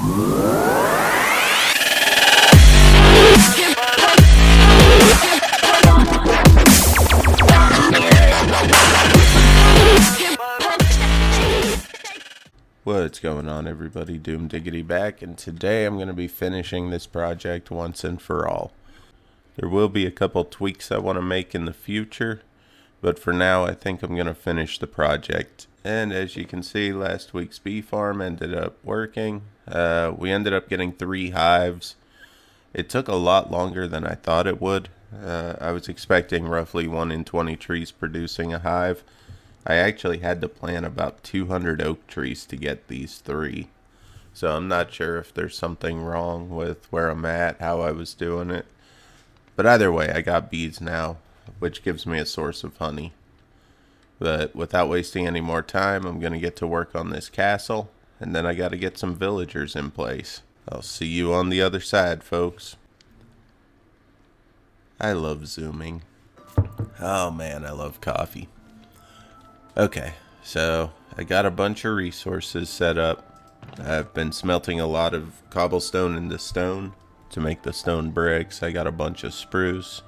What's going on, everybody? Diggity back, and today I'm going to be finishing this project once and for all. There will be a couple tweaks I want to make in the future, but for now I think I'm going to finish the project. And as you can see, last week's bee farm ended up working. We ended up getting 3 hives. It took a lot longer than I thought it would. I was expecting roughly 1 in 20 trees producing a hive. I actually had to plant about 200 oak trees to get these 3. So I'm not sure if there's something wrong with where I'm at, how I was doing it. But either way, I got bees now, which gives me a source of honey. But without wasting any more time, I'm going to get to work on this castle, and then I got to get some villagers in place. I'll see you on the other side, folks. I love zooming. Oh man, I love coffee. Okay, so I got a bunch of resources set up. I've been smelting a lot of cobblestone into stone to make the stone bricks. I got a bunch of spruce,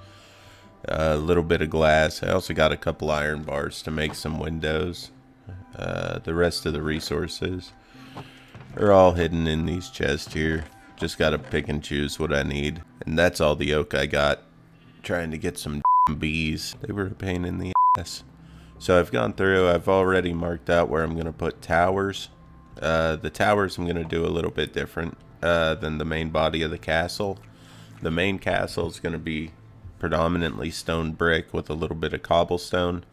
a little bit of glass. I also got a couple iron bars to make some windows. The rest of the resources are all hidden in these chests here. Just gotta pick and choose what I need. And that's all the oak I got. Trying to get some bees. They were a pain in the ass. So I've gone through, I've already marked out where I'm going to put towers. The towers I'm going to do a little bit different than the main body of the castle. The main castle is going to be predominantly stone brick with a little bit of cobblestone.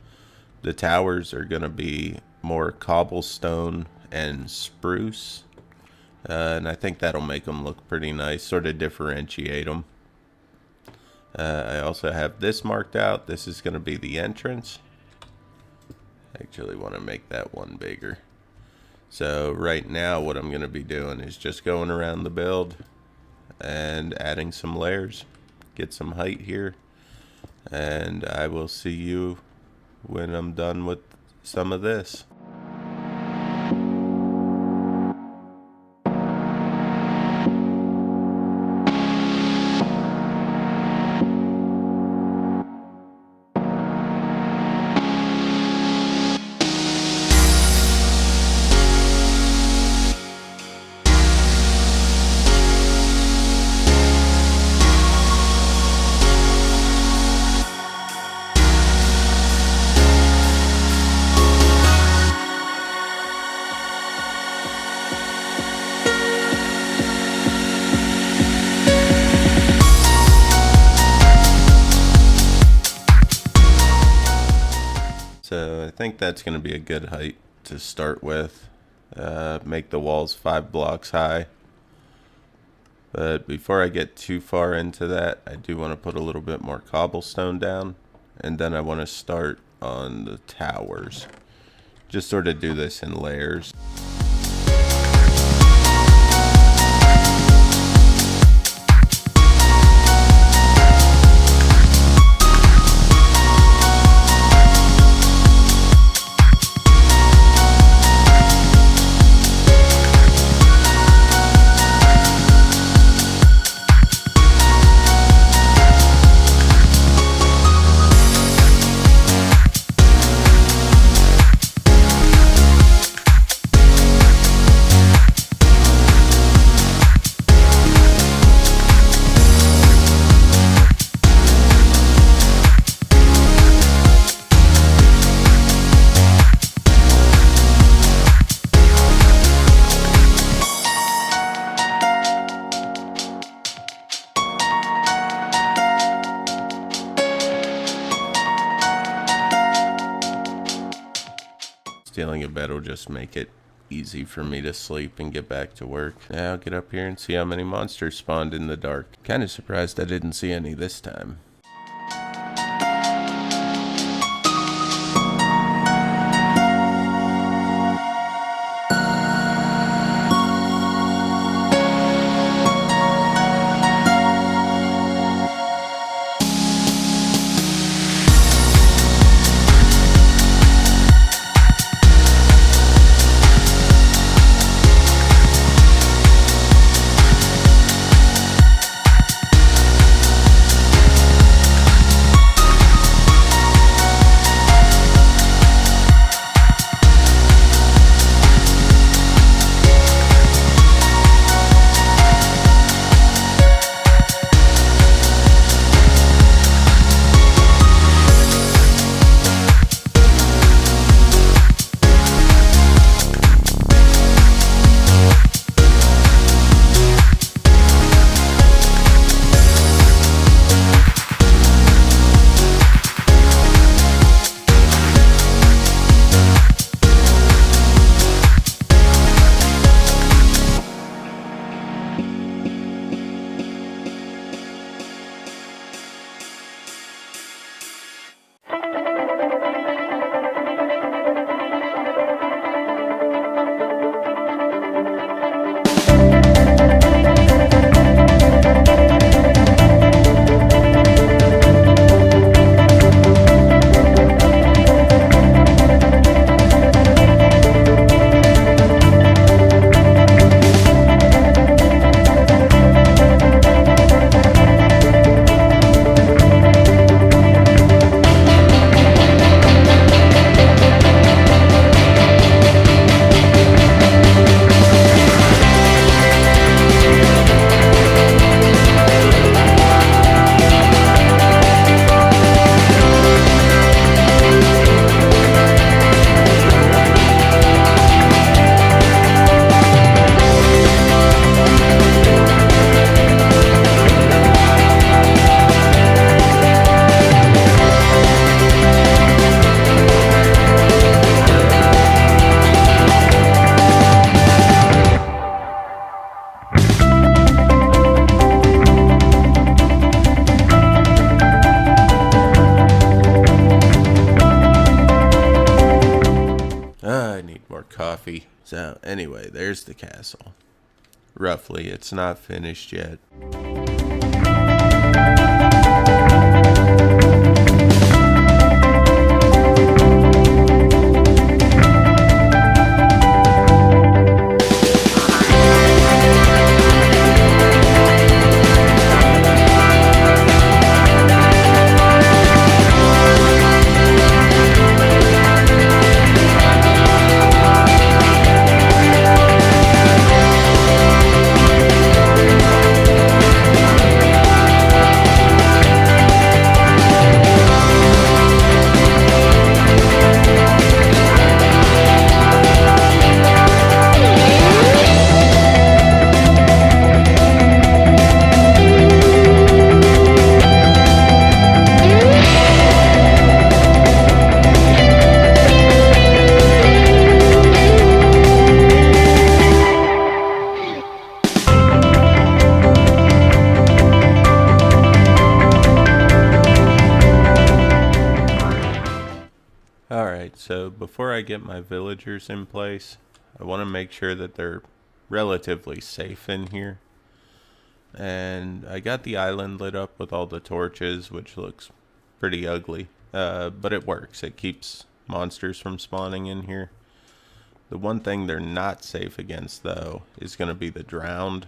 The towers are going to be more cobblestone and spruce. And I think that'll make them look pretty nice, sort of differentiate them. I also have this marked out. This is going to be the entrance. Actually want to make that one bigger. So right now what I'm going to be doing is just going around the build and adding some layers, get some height here, and I will see you when I'm done with some of this. So I think that's going to be a good height to start with. Make the walls 5 blocks high. But before I get too far into that, I do want to put a little bit more cobblestone down. And then I want to start on the towers. Just sort of do this in layers. Stealing a bed will just make it easy for me to sleep and get back to work. Now I'll get up here and see how many monsters spawned in the dark. Kinda surprised I didn't see any this time. coffee. So anyway, there's the castle. Roughly, it's not finished yet. Alright, so before I get my villagers in place, I want to make sure that they're relatively safe in here. And I got the island lit up with all the torches, which looks pretty ugly. But it works. It keeps monsters from spawning in here. The one thing they're not safe against, though, is going to be the drowned.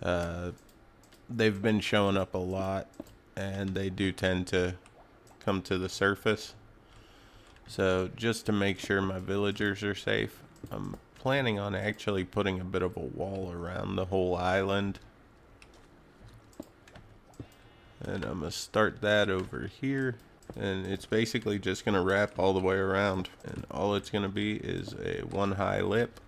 They've been showing up a lot, and they do tend to come to the surface. So just to make sure my villagers are safe, I'm planning on actually putting a bit of a wall around the whole island. And I'm going to start that over here. And it's basically just going to wrap all the way around. And all it's going to be is a one high lip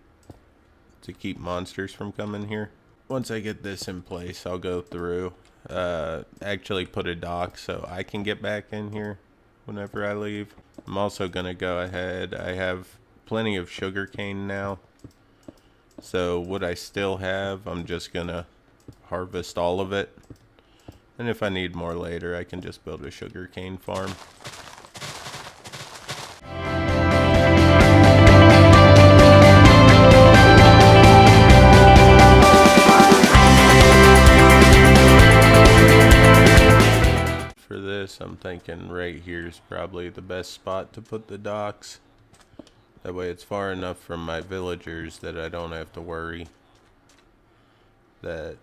to keep monsters from coming here. Once I get this in place, I'll go through, actually put a dock so I can get back in here whenever I leave. I'm also going to go ahead, I have plenty of sugarcane now. So what I still have, I'm just going to harvest all of it. And if I need more later, I can just build a sugarcane farm. For this, I'm thinking right here is probably the best spot to put the docks. That way it's far enough from my villagers that I don't have to worry that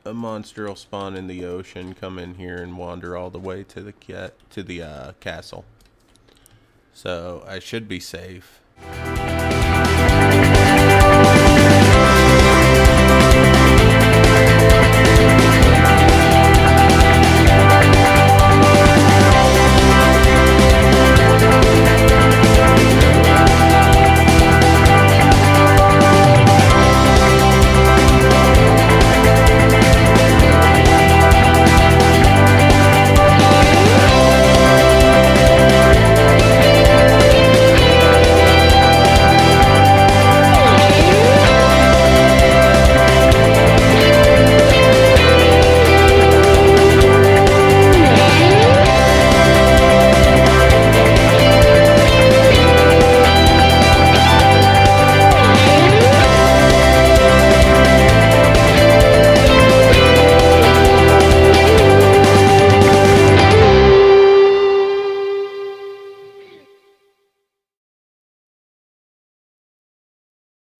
a monster will spawn in the ocean, come in here, and wander all the way to the castle. So I should be safe.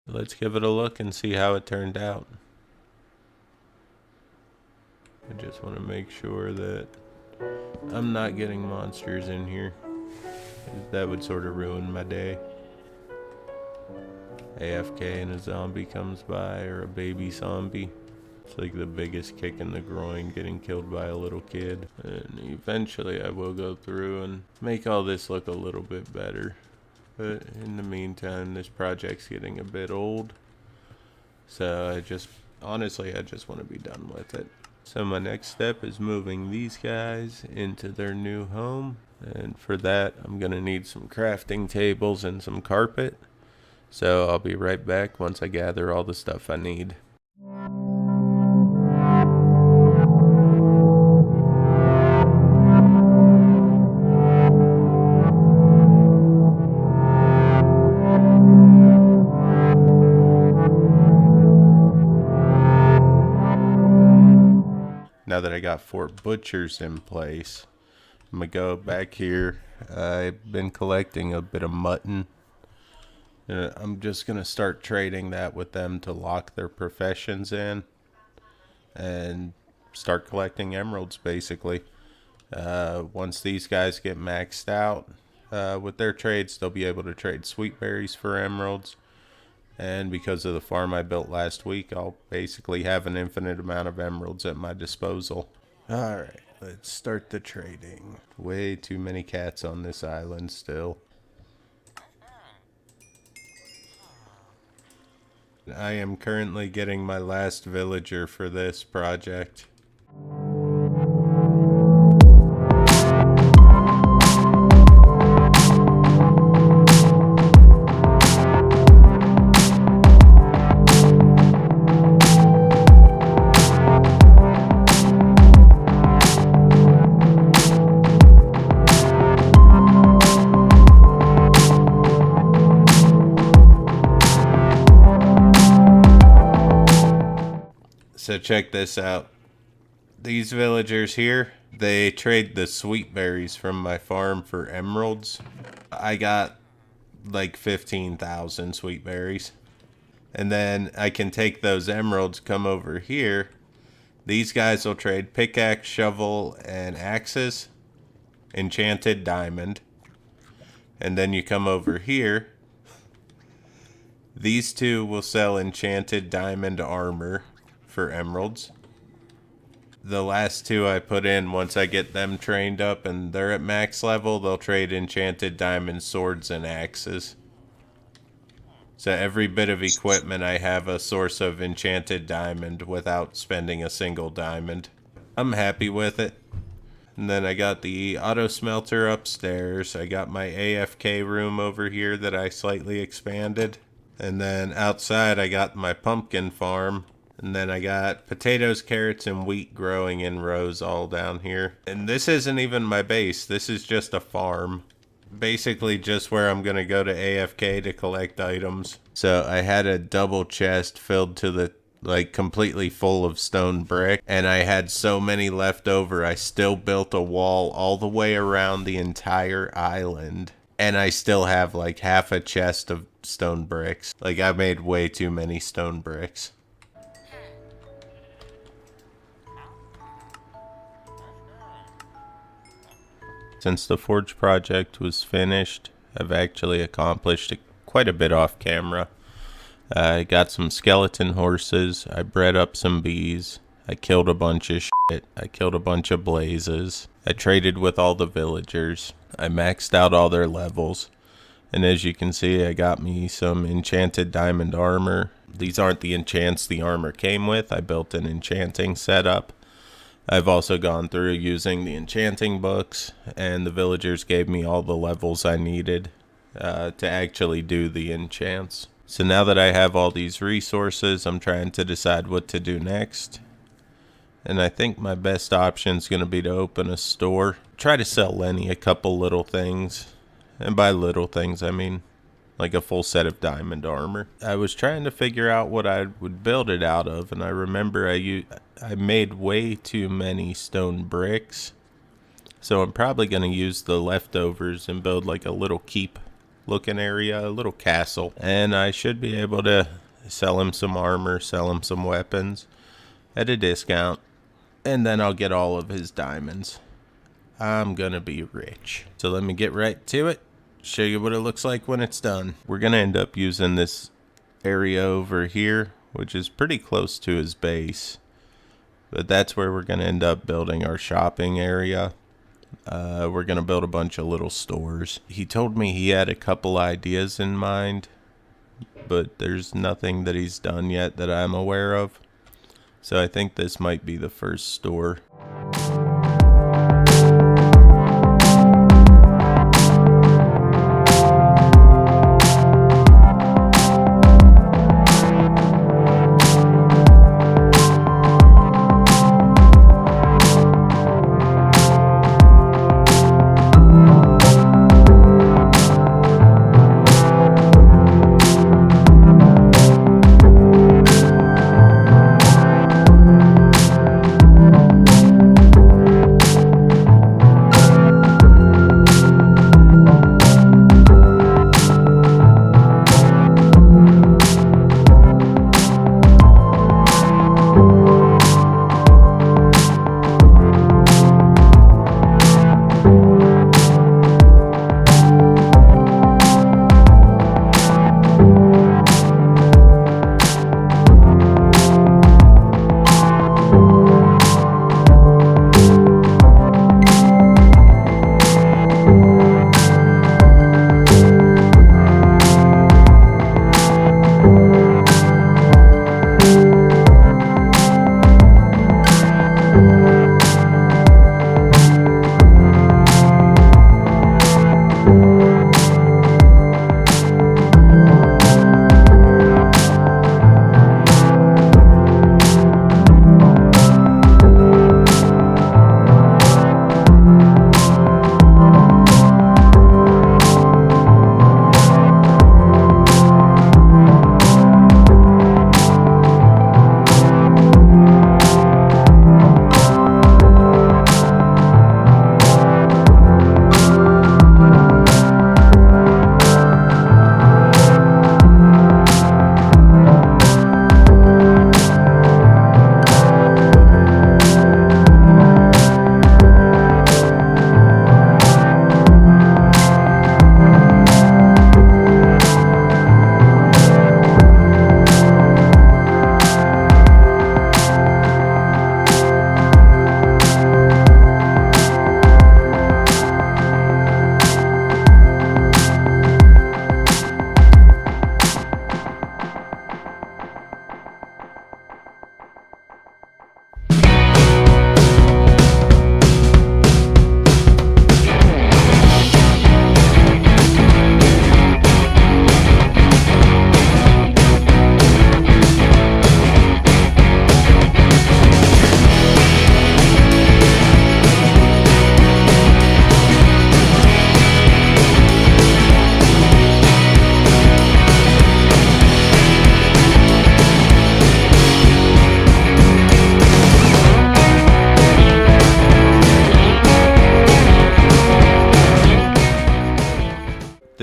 Let's give it a look and see how it turned out. I just want to make sure that I'm not getting monsters in here. That would sort of ruin my day. AFK and a zombie comes by, or a baby zombie. It's like the biggest kick in the groin, getting killed by a little kid. And eventually I will go through and make all this look a little bit better. But in the meantime, this project's getting a bit old. So honestly, I just want to be done with it. So my next step is moving these guys into their new home. And for that, I'm going to need some crafting tables and some carpet. So I'll be right back once I gather all the stuff I need. now that I got 4 butchers in place, I'm gonna go back here. I've been collecting a bit of mutton. I'm just gonna start trading that with them to lock their professions in and start collecting emeralds, basically. Once these guys get maxed out with their trades, they'll be able to trade sweet berries for emeralds. And because of the farm I built last week, I'll basically have an infinite amount of emeralds at my disposal. Alright, let's start the trading. Way too many cats on this island still. I am currently getting my last villager for this project. So check this out. These villagers here, they trade the sweet berries from my farm for emeralds. I got like 15,000 sweet berries. And then I can take those emeralds, come over here. These guys will trade pickaxe, shovel, and axes. Enchanted diamond. And then you come over here. These two will sell enchanted diamond armor for emeralds. The last two I put in, once I get them trained up and they're at max level, they'll trade enchanted diamond swords and axes. So every bit of equipment I have a source of enchanted diamond without spending a single diamond. I'm happy with it. And then I got the auto smelter upstairs. I got my AFK room over here that I slightly expanded. And then outside I got my pumpkin farm. And then I got potatoes, carrots, and wheat growing in rows all down here. And this isn't even my base. This is just a farm. Basically just where I'm going to go to AFK to collect items. So I had a double chest filled to the, like, completely full of stone brick. And I had so many left over, I still built a wall all the way around the entire island. And I still have like half a chest of stone bricks. Like, I made way too many stone bricks. Since the forge project was finished, I've actually accomplished quite a bit off camera. I got some skeleton horses, I bred up some bees, I killed a bunch of shit, I killed a bunch of blazes, I traded with all the villagers, I maxed out all their levels, and as you can see I got me some enchanted diamond armor. These aren't the enchants the armor came with, I built an enchanting setup. I've also gone through using the enchanting books, and the villagers gave me all the levels I needed to actually do the enchants. So now that I have all these resources, I'm trying to decide what to do next. And I think my best option is going to be to open a store. Try to sell Lenny a couple little things. And by little things, I mean like a full set of diamond armor. I was trying to figure out what I would build it out of, and I remember I made way too many stone bricks. So I'm probably going to use the leftovers and build like a little keep looking area, a little castle. And I should be able to sell him some armor, sell him some weapons at a discount. And then I'll get all of his diamonds. I'm going to be rich. So let me get right to it. Show you what it looks like when it's done. We're going to end up using this area over here, which is pretty close to his base. But that's where we're going to end up building our shopping area. We're going to build a bunch of little stores. He told me he had a couple ideas in mind, but there's nothing that he's done yet that I'm aware of. So I think this might be the first store.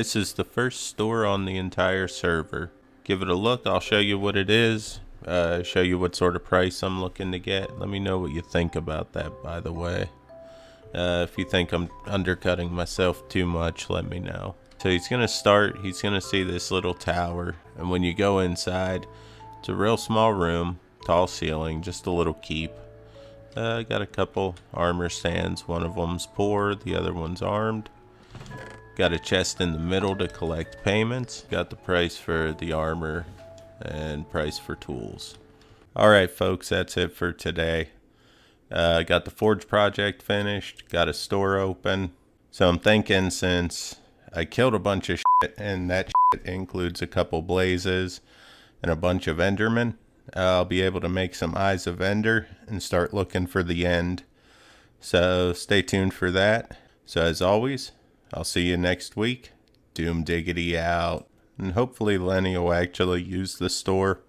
This is the first store on the entire server. Give it a look, I'll show you what it is, show you what sort of price I'm looking to get. Let me know what you think about that, by the way. If you think I'm undercutting myself too much, let me know. So he's gonna see this little tower, and when you go inside, it's a real small room, tall ceiling, just a little keep. Got a couple armor stands, one of them's poor, the other one's armed. Got a chest in the middle to collect payments. Got the price for the armor and price for tools. Alright folks, that's it for today. Got the forge project finished, got a store open. So I'm thinking, since I killed a bunch of shit, and that shit includes a couple blazes and a bunch of endermen, I'll be able to make some eyes of ender and start looking for the end. So stay tuned for that. So as always, I'll see you next week. Doom Diggity out. And hopefully Lenny will actually use the store.